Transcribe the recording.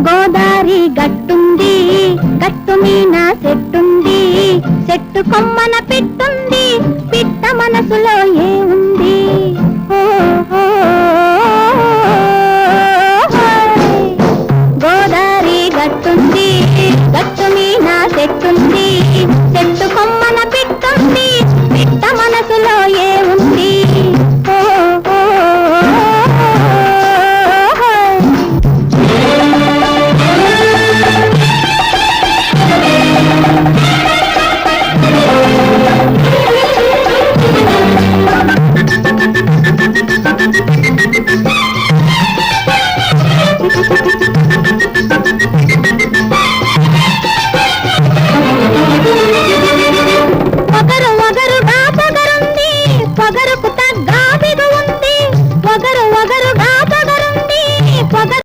గోదారి గట్టుంది, గట్టు మీన చెట్టుంది, చెట్టు కొమ్మన పెట్టుంది, పిట్ట మనసులో ఏముంది? గోదారి గట్టుంది, గట్టు మీన చెట్టుంది, చెట్టు కొమ్మన పెట్టుంది, పిట్ట మనసులో ఏముంది?